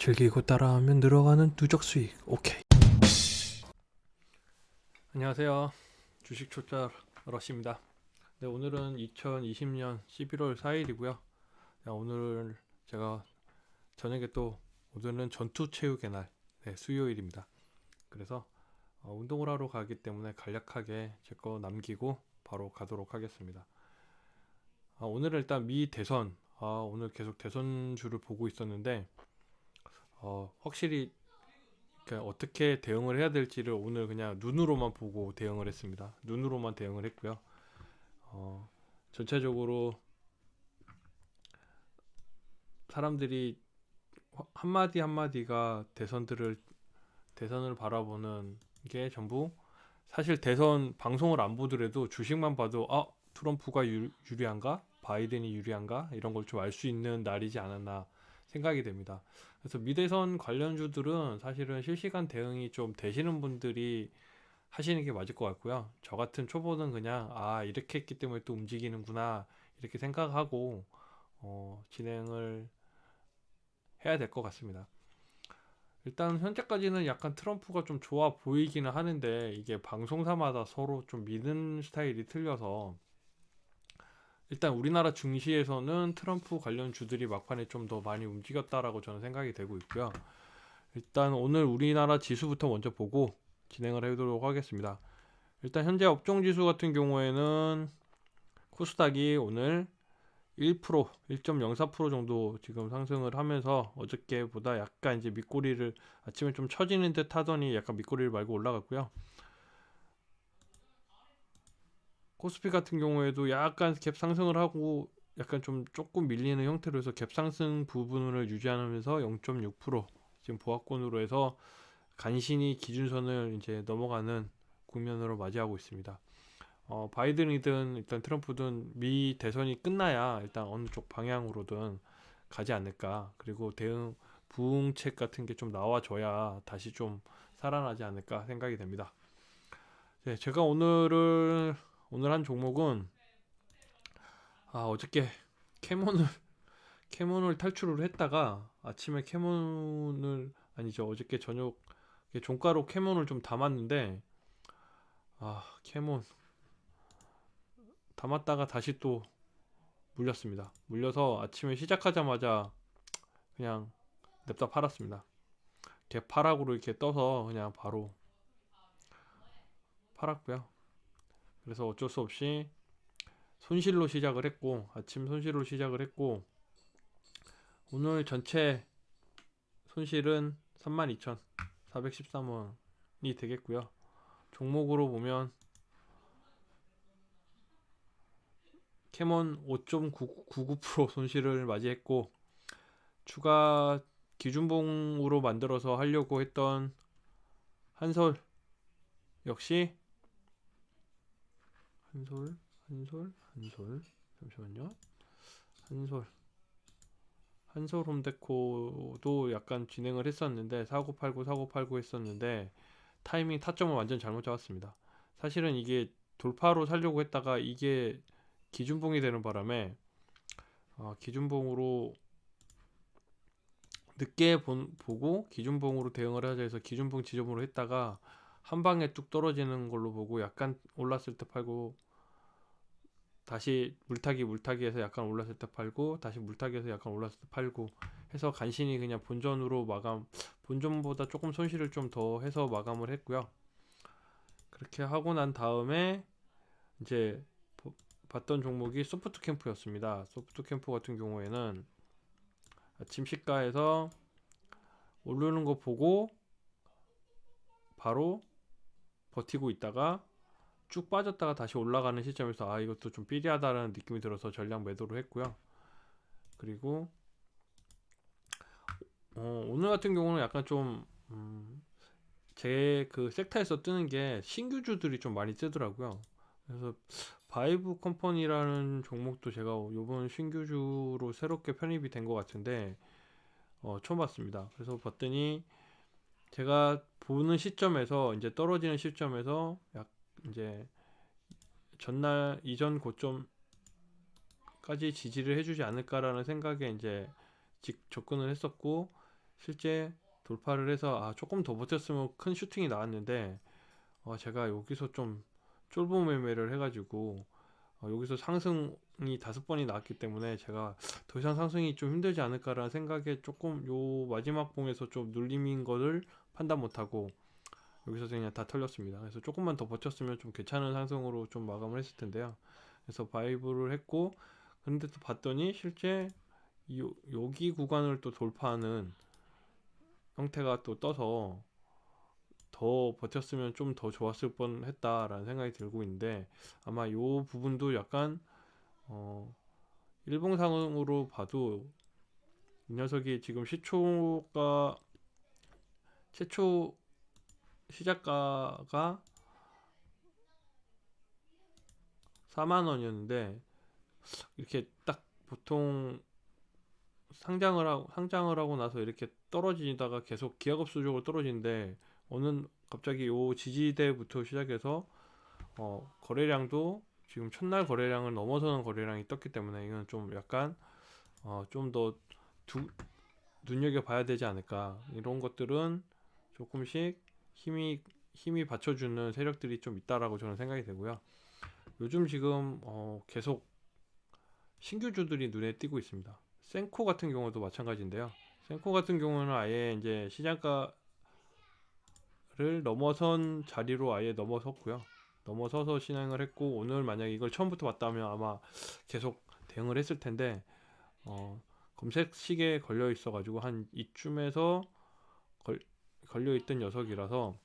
즐기고 따라하면 늘어가는 누적 수익. 오케이. 안녕하세요. 주식 초짜 러시입니다. 네, 오늘은 2020년 11월 4일이고요. 오늘 제가 저녁에 또 오늘은 전투 체육의 날, 네, 수요일입니다. 그래서 운동을 하러 가기 때문에 간략하게 제 거 남기고 바로 가도록 하겠습니다. 오늘은 일단 미 대선, 오늘 계속 대선주를 보고 있었는데 확실히 그러니까 어떻게 대응을 해야 될지를 오늘 그냥 눈으로만 보고 대응을 했습니다. 눈으로만 대응을 했고요. 전체적으로 사람들이 한마디 한마디가 대선을 바라보는 게 전부, 사실 대선 방송을 안 보더라도 주식만 봐도 트럼프가 유리한가? 바이든이 유리한가? 이런 걸 좀 알 수 있는 날이지 않았나 생각이 됩니다. 그래서 미대선 관련주들은 사실은 실시간 대응이 좀 되시는 분들이 하시는 게 맞을 것 같고요. 저 같은 초보는 그냥 이렇게 했기 때문에 또 움직이는구나 이렇게 생각하고 진행을 해야 될 것 같습니다. 일단 현재까지는 약간 트럼프가 좀 좋아 보이기는 하는데 이게 방송사마다 서로 좀 미는 스타일이 틀려서 일단 우리나라 증시에서는 트럼프 관련 주들이 막판에 좀 더 많이 움직였다라고 저는 생각이 되고 있고요. 일단 오늘 우리나라 지수부터 먼저 보고 진행을 해보도록 하겠습니다. 일단 현재 업종지수 같은 경우에는 코스닥이 오늘 1%, 1.04% 정도 지금 상승을 하면서 어저께보다 약간 이제 밑꼬리를 아침에 좀 처지는 듯 하더니 약간 밑꼬리를 말고 올라갔고요. 코스피 같은 경우에도 약간 갭 상승을 하고 약간 좀 조금 밀리는 형태로 해서 갭 상승 부분을 유지하면서 0.6% 지금 보합권으로 해서 간신히 기준선을 이제 넘어가는 국면으로 맞이하고 있습니다. 바이든이든 일단 트럼프든 미 대선이 끝나야 일단 어느 쪽 방향으로든 가지 않을까. 그리고 대응 부응책 같은 게 좀 나와줘야 다시 좀 살아나지 않을까 생각이 됩니다. 네, 제가 오늘 한 종목은 어저께 캐몬을 캐몬을 탈출을 했다가 아침에 캐몬을 아니죠, 어저께 저녁 종가로 캐몬을 좀 담았는데 캐몬 담았다가 다시 또 물렸습니다. 물려서 아침에 시작하자마자 그냥 냅다 팔았습니다. 개파락으로 이렇게 떠서 그냥 바로 팔았고요. 그래서 어쩔 수 없이 손실로 시작을 했고, 아침 손실로 시작을 했고, 오늘 전체 손실은 32,413원이 되겠고요. 종목으로 보면 캐몬 5.99% 손실을 맞이했고, 추가 기준봉으로 만들어서 하려고 했던 한솔 역시 한솔 잠시만요. 한솔 홈데코도 약간 진행을 했었는데 사고 팔고 했었는데 타이밍 타점을 완전 잘못 잡았습니다. 사실은 이게 돌파로 살려고 했다가 이게 기준봉이 되는 바람에 기준봉으로 늦게 보고 기준봉으로 대응을 하자 해서 기준봉 지점으로 했다가 한 방에 뚝 떨어지는 걸로 보고 약간 올랐을 때 팔고, 다시 물타기해서 약간 올랐을 때 팔고, 다시 물타기해서 약간 올랐을 때 팔고 해서 간신히 그냥 본전보다 조금 손실을 좀 더 해서 마감을 했고요. 그렇게 하고 난 다음에 이제 봤던 종목이 소프트캠프였습니다. 소프트캠프 같은 경우에는 아침 시가에서 오르는 거 보고 바로 버티고 있다가 쭉 빠졌다가 다시 올라가는 시점에서 이것도 좀 삐리하다라는 느낌이 들어서 전량 매도를 했고요. 그리고 오늘 같은 경우는 약간 좀 제 그 섹터에서 뜨는 게 신규주들이 좀 많이 뜨더라고요. 그래서 바이브 컴퍼니라는 종목도 제가 요번 신규주로 새롭게 편입이 된 것 같은데 처음 봤습니다. 그래서 봤더니 제가 보는 시점에서 이제 떨어지는 시점에서 이제 전날 이전 고점까지 지지를 해주지 않을까라는 생각에 이제 접근을 했었고, 실제 돌파를 해서 조금 더 버텼으면 큰 슈팅이 나왔는데 제가 여기서 좀 쫄보 매매를 해가지고 여기서 상승이 5번이 나왔기 때문에 제가 더 이상 상승이 좀 힘들지 않을까라는 생각에 조금 요 마지막 봉에서 좀 눌림인 거를 판단 못하고 여기서 그냥 다 털렸습니다. 그래서 조금만 더 버텼으면 좀 괜찮은 상승으로 좀 마감을 했을 텐데요. 그래서 바이브를 했고, 근데 또 봤더니 실제 여기 구간을 또 돌파하는 형태가 또 떠서 더 버텼으면 좀 더 좋았을 뻔 했다라는 생각이 들고 있는데, 아마 요 부분도 약간 일봉상으로 봐도 이 녀석이 지금 시초가 최초 시작가가 4만 원이었는데 이렇게 딱 보통 상장을 하고 나서 이렇게 떨어지다가 계속 기하급수적으로 떨어지는데 오늘 갑자기 요 지지대부터 시작해서 거래량도 지금 첫날 거래량을 넘어서는 거래량이 떴기 때문에 이건 좀 약간 좀 더 눈여겨봐야 되지 않을까. 이런 것들은 조금씩 힘이 받쳐주는 세력들이 좀 있다라고 저는 생각이 되고요. 요즘 지금 계속 신규주들이 눈에 띄고 있습니다. 센코 같은 경우도 마찬가지인데요. 센코 같은 경우는 아예 이제 시장가를 넘어선 자리로 아예 넘어섰고요. 넘어서서 진행을 했고, 오늘 만약에 이걸 처음부터 봤다면 아마 계속 대응을 했을 텐데 검색식에 걸려 있어가지고 한 이쯤에서 걸려있던 녀석이라서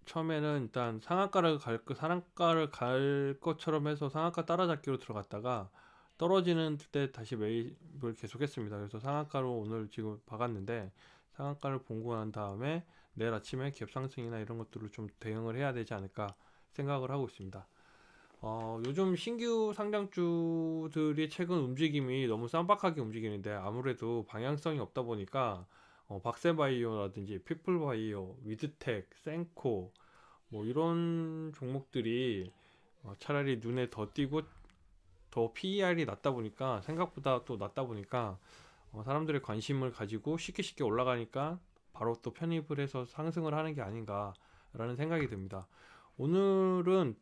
처음에는 일단 상한가를 갈 것처럼 해서 상한가 따라잡기로 들어갔다가 떨어지는 때 다시 매입을 계속했습니다. 그래서 상한가로 오늘 지금 박았는데 상한가를 본고 난 다음에 내일 아침에 갭 상승이나 이런 것들을 좀 대응을 해야 되지 않을까 생각을 하고 있습니다. 요즘 신규 상장주들이 최근 움직임이 너무 쌈박하게 움직이는데 아무래도 방향성이 없다 보니까 박세바이오라든지 피플바이오, 위드텍, 센코 뭐 이런 종목들이 차라리 눈에 더 띄고 더 PER이 낮다 보니까 생각보다 또 낮다 보니까 사람들의 관심을 가지고 쉽게 올라가니까 바로 또 편입을 해서 상승을 하는 게 아닌가라는 생각이 듭니다. 오늘은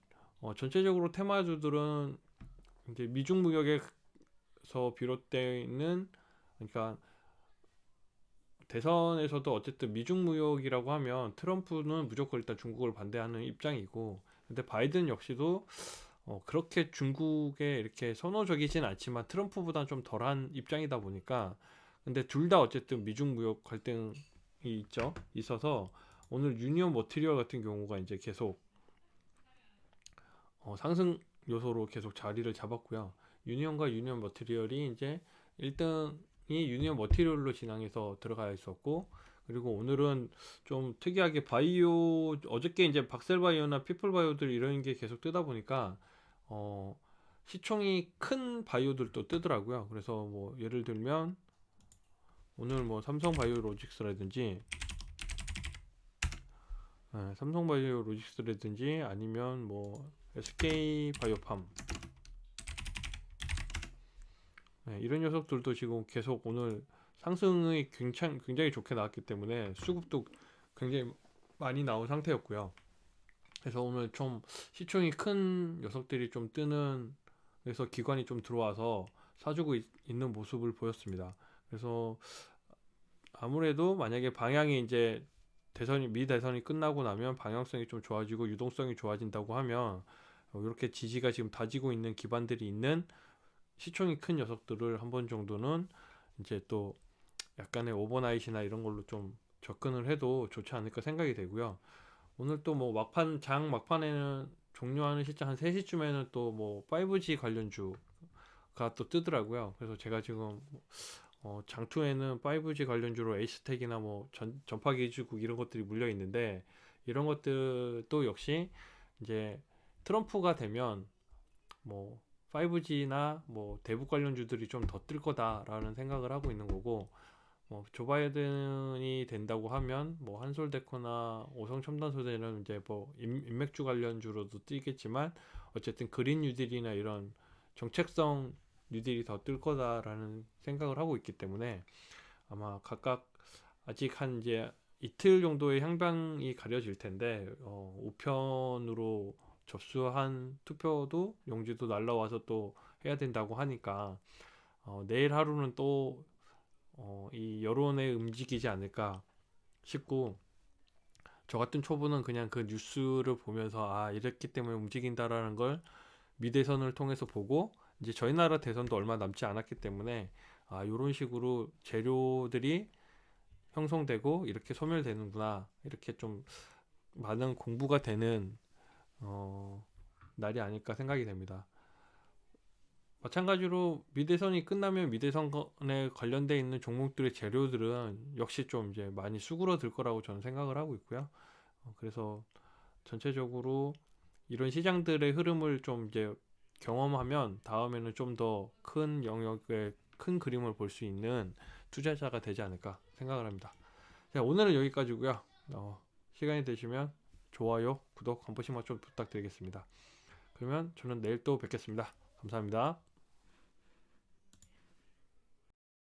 전체적으로 테마주들은 이제 미중 무역에서 비롯되어 있는, 그러니까 대선에서도 어쨌든 미중 무역이라고 하면 트럼프는 무조건 일단 중국을 반대하는 입장이고, 근데 바이든 역시도 그렇게 중국에 이렇게 선호적이진 않지만 트럼프보다는 좀 덜한 입장이다 보니까, 근데 둘 다 어쨌든 미중 무역 갈등이 있어서 오늘 유니온 머티리얼 같은 경우가 이제 계속 상승 요소로 계속 자리를 잡았고요. 유니온과 유니온 머티리얼이 이제 1등이 유니온 머티리얼로 진행해서 들어가 있었고, 그리고 오늘은 좀 특이하게 바이오, 어저께 이제 박셀바이오나 피플바이오들 이런 게 계속 뜨다 보니까 시총이 큰 바이오들도 뜨더라고요. 그래서 뭐 예를 들면 오늘 뭐 삼성바이오로직스라든지 삼성바이오로직스라든지 아니면 뭐 SK바이오팜, 이런 녀석들도 지금 계속 오늘 상승이 굉장히 좋게 나왔기 때문에 수급도 굉장히 많이 나온 상태였고요. 그래서 오늘 좀 시총이 큰 녀석들이 좀 뜨는, 그래서 기관이 좀 들어와서 사주고 있는 모습을 보였습니다. 그래서 아무래도 만약에 방향이 이제 미 대선이 끝나고 나면 방향성이 좀 좋아지고 유동성이 좋아진다고 하면 이렇게 지지가 지금 다지고 있는 기반들이 있는 시총이 큰 녀석들을 한 번 정도는 이제 또 약간의 오버나잇이나 이런 걸로 좀 접근을 해도 좋지 않을까 생각이 되고요. 오늘 또 뭐 장 막판에는 종료하는 시점 한 3시쯤에는 또 뭐 5G 관련주가 또 뜨더라고요. 그래서 제가 지금 장투에는 5G 관련주로 에이스텍이나 뭐 전파기지국 이런 것들이 물려 있는데, 이런 것들도 역시 이제 트럼프가 되면 뭐 5G나 뭐 대북 관련주들이 좀 더 뜰 거다라는 생각을 하고 있는 거고, 뭐 조 바이든이 된다고 하면 뭐 한솔데코나 오성첨단소재는 이제 뭐 인맥주 관련주로도 뛰겠지만 어쨌든 그린 뉴딜이나 이런 정책성 뉴딜이 더 뜰 거다라는 생각을 하고 있기 때문에 아마 각각 아직 한 이제 이틀 정도의 향방이 가려질 텐데 우편으로 접수한 투표도 용지도 날라와서 또 해야 된다고 하니까 내일 하루는 또 이 여론에 움직이지 않을까 싶고, 저 같은 초보는 그냥 그 뉴스를 보면서 아 이랬기 때문에 움직인다라는 걸 미대선을 통해서 보고, 이제 저희 나라 대선도 얼마 남지 않았기 때문에 아 요런 식으로 재료들이 형성되고 이렇게 소멸되는구나, 이렇게 좀 많은 공부가 되는 날이 아닐까 생각이 됩니다. 마찬가지로 미대선이 끝나면 미대선에 관련돼 있는 종목들의 재료들은 역시 좀 이제 많이 수그러들 거라고 저는 생각을 하고 있고요. 그래서 전체적으로 이런 시장들의 흐름을 좀 이제 경험하면 다음에는 좀 더 큰 영역의 큰 그림을 볼 수 있는 투자자가 되지 않을까 생각을 합니다. 자, 오늘은 여기까지고요. 시간이 되시면 좋아요, 구독 한 번씩만 좀 부탁드리겠습니다. 그러면 저는 내일 또 뵙겠습니다. 감사합니다.